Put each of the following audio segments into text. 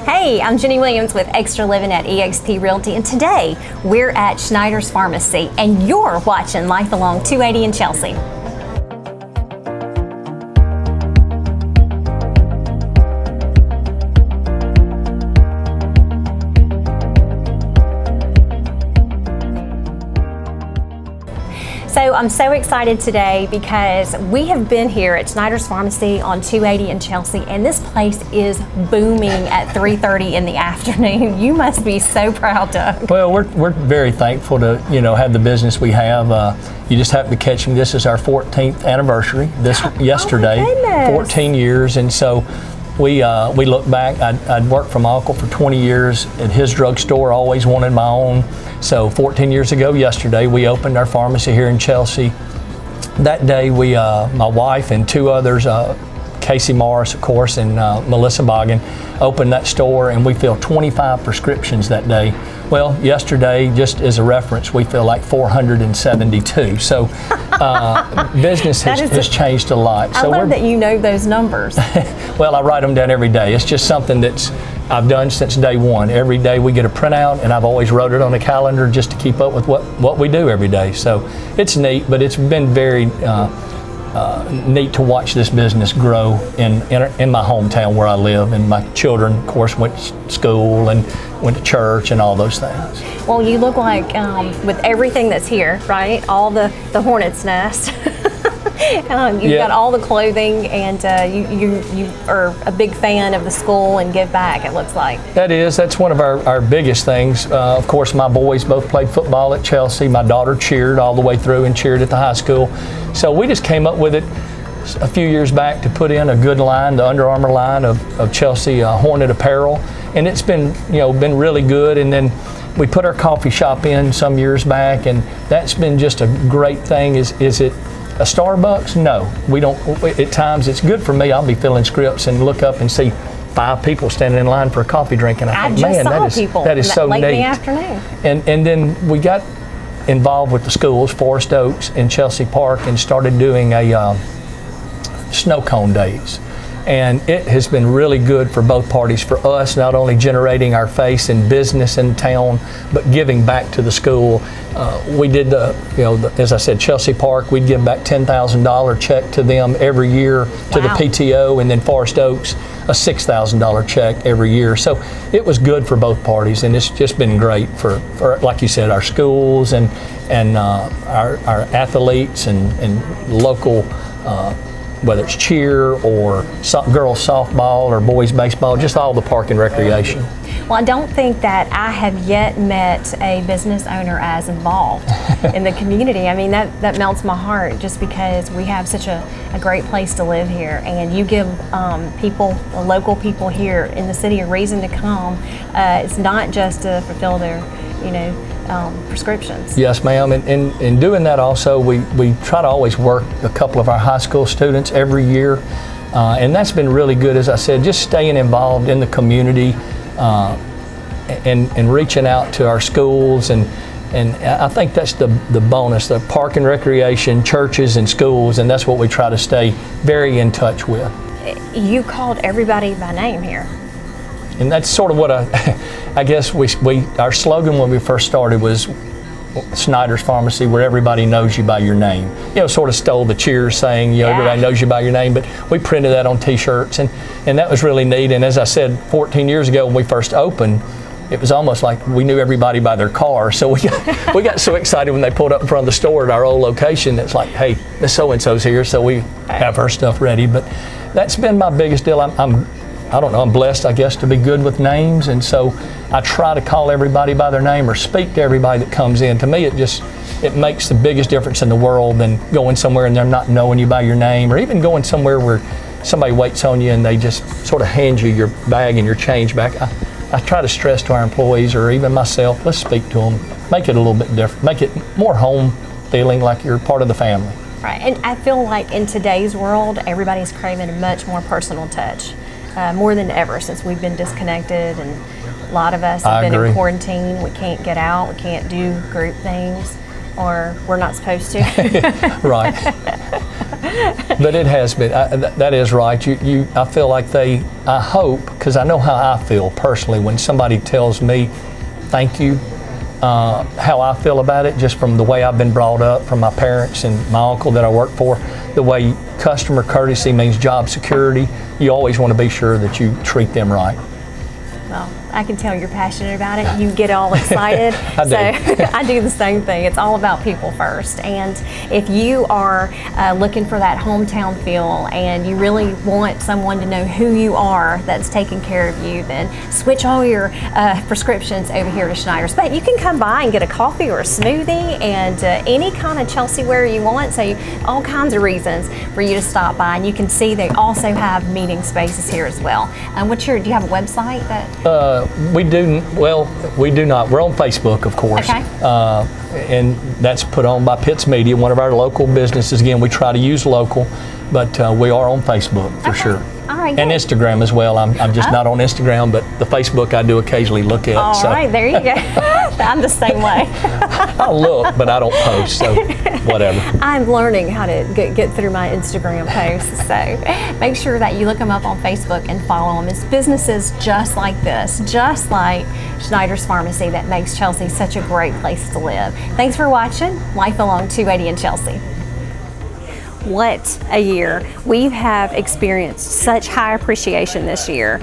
Hey, I'm Jenny Williams with Extra Living at eXp Realty, and today we're at Snider's Pharmacy, and you're watching Life Along 280 in Chelsea. So I'm so excited today because we have been here at Snider's Pharmacy on 280 in Chelsea, and this place is booming at 3:30 in the afternoon. You must be so proud, Doug. Well, we're very thankful to have the business we have. You just happen to catch me. This is our 14th anniversary. Yesterday, oh my goodness. 14 years, and so we look back. I'd worked for my uncle for 20 years at his drugstore. Always wanted my own. So 14 years ago yesterday, we opened our pharmacy here in Chelsea. That day, my wife and two others, Casey Morris, of course, and Melissa Boggin, opened that store, and we filled 25 prescriptions that day. Well, yesterday, just as a reference, we feel like 472. So business has changed a lot. I love that you know those numbers. Well, I write them down every day. It's just something I've done since day one. Every day we get a printout, and I've always wrote it on a calendar just to keep up with what we do every day. So it's neat, but it's been very neat to watch this business grow in my hometown where I live, and my children, of course, went to school and went to church and all those things. Well, you look like, with everything that's here, right? All the hornet's nest. You've got all the clothing, and you are a big fan of the school and give back, it looks like. That's one of our biggest things. Of course, my boys both played football at Chelsea. My daughter cheered all the way through and cheered at the high school. So we just came up with it a few years back to put in a good line, the Under Armour line of Chelsea Hornet apparel, and it's been really good. And then we put our coffee shop in some years back, and that's been just a great thing. Is it a Starbucks? No, we don't. At times it's good for me. I'll be filling scripts and look up and see 5 people standing in line for a coffee drink, and I think, man, that is so late neat. In the afternoon. And then we got involved with the schools, Forest Oaks and Chelsea Park, and started doing a snow cone days. And it has been really good for both parties, for us not only generating our face and business in town, but giving back to the school. We did as I said, Chelsea Park, we'd give back $10,000 check to them every year to the PTO, and then Forest Oaks, a $6,000 check every year. So it was good for both parties, and it's just been great for like you said, our schools and our athletes and local, whether it's cheer or girls softball or boys baseball, just all the park and recreation. Well, I don't think that I have yet met a business owner as involved in the community. I mean, that melts my heart, just because we have such a great place to live here, and you give local people here in the city a reason to come. It's not just to fulfill their, prescriptions. Yes, ma'am. And in doing that also, we try to always work a couple of our high school students every year. And that's been really good, as I said, just staying involved in the community and reaching out to our schools. And I think that's the bonus, the park and recreation, churches and schools, and that's what we try to stay very in touch with. You called everybody by name here. And that's sort of what I guess our slogan when we first started was Snider's Pharmacy, where everybody knows you by your name. Sort of stole the Cheers saying, everybody knows you by your name, but we printed that on T-shirts, and that was really neat. And as I said, 14 years ago when we first opened, it was almost like we knew everybody by their car. So we got so excited when they pulled up in front of the store at our old location. It's like, hey, Miss So-and-so's here, so we have her stuff ready. But that's been my biggest deal. I'm blessed, I guess, to be good with names, and so I try to call everybody by their name or speak to everybody that comes in. To me, it makes the biggest difference in the world than going somewhere and they're not knowing you by your name, or even going somewhere where somebody waits on you and they just sort of hand you your bag and your change back. I try to stress to our employees, or even myself, let's speak to them, make it a little bit different, make it more home feeling like you're part of the family. Right, and I feel like in today's world, everybody's craving a much more personal touch. More than ever, since we've been disconnected, and a lot of us have been in quarantine. We can't get out, we can't do group things. or we're not supposed to. Right. But it has been. That is right. I feel like I hope, because I know how I feel personally when somebody tells me thank you, how I feel about it, just from the way I've been brought up, from my parents and my uncle that I work for, the way customer courtesy means job security. You always want to be sure that you treat them right. Well, I can tell you're passionate about it. You get all excited. I do. So I do the same thing. It's all about people first. And if you are looking for that hometown feel and you really want someone to know who you are that's taking care of you, then switch all your prescriptions over here to Snider's. But you can come by and get a coffee or a smoothie and any kind of Chelsea wear you want. So all kinds of reasons for you to stop by. And you can see they also have meeting spaces here as well. Do you have a website that? We do not. We're on Facebook, of course. Okay. And that's put on by Pitts Media, one of our local businesses. Again, we try to use local, but we are on Facebook for sure. All right, and good. Instagram as well. I'm just not on Instagram, but the Facebook I do occasionally look at. All right, there you go. I'm the same way. I look, but I don't post, so whatever. I'm learning how to get through my Instagram posts, so make sure that you look them up on Facebook and follow them. It's businesses just like this, just like Snider's Pharmacy, that makes Chelsea such a great place to live. Thanks for watching Life Along 280 in Chelsea. What a year. We have experienced such high appreciation this year.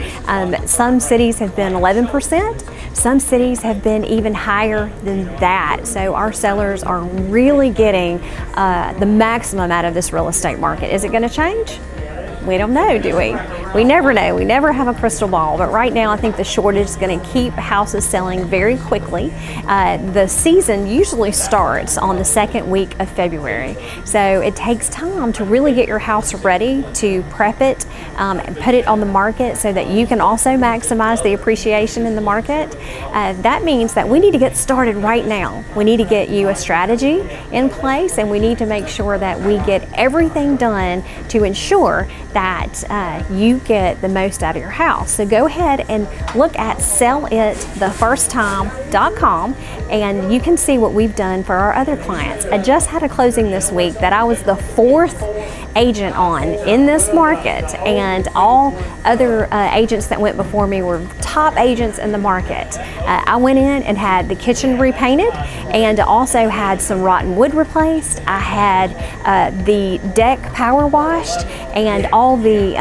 Some cities have been 11%, some cities have been even higher than that. So our sellers are really getting the maximum out of this real estate market. Is it going to change? We don't know, do we? We never know. We never have a crystal ball. But right now, I think the shortage is going to keep houses selling very quickly. The season usually starts on the second week of February. So it takes time to really get your house ready, to prep it and put it on the market so that you can also maximize the appreciation in the market. That means that we need to get started right now. We need to get you a strategy in place, and we need to make sure that we get everything done to ensure that you get the most out of your house. So go ahead and look at sellitthefirst.com and you can see what we've done for our other clients. I just had a closing this week that I was the 4th agent on in this market, and all other agents that went before me were top agents in the market. I went in and had the kitchen repainted and also had some rotten wood replaced. I had the deck power washed and all the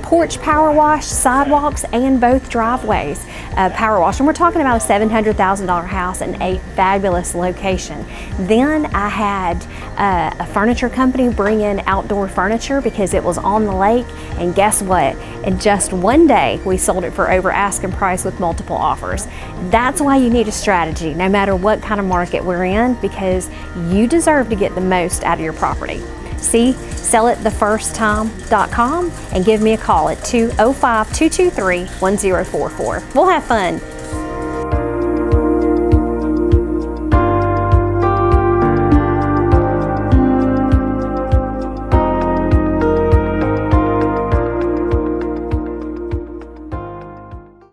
porch power washed, sidewalks, and both driveways power washed. And we're talking about a $700,000 house in a fabulous location. Then I had a furniture company bring in outdoor furniture because it was on the lake, and guess what? In just one day, we sold it for over asking price with multiple offers. That's why you need a strategy, no matter what kind of market we're in, because you deserve to get the most out of your property. See sellitthefirst.com and give me a call at 205-223-1044. We'll have fun.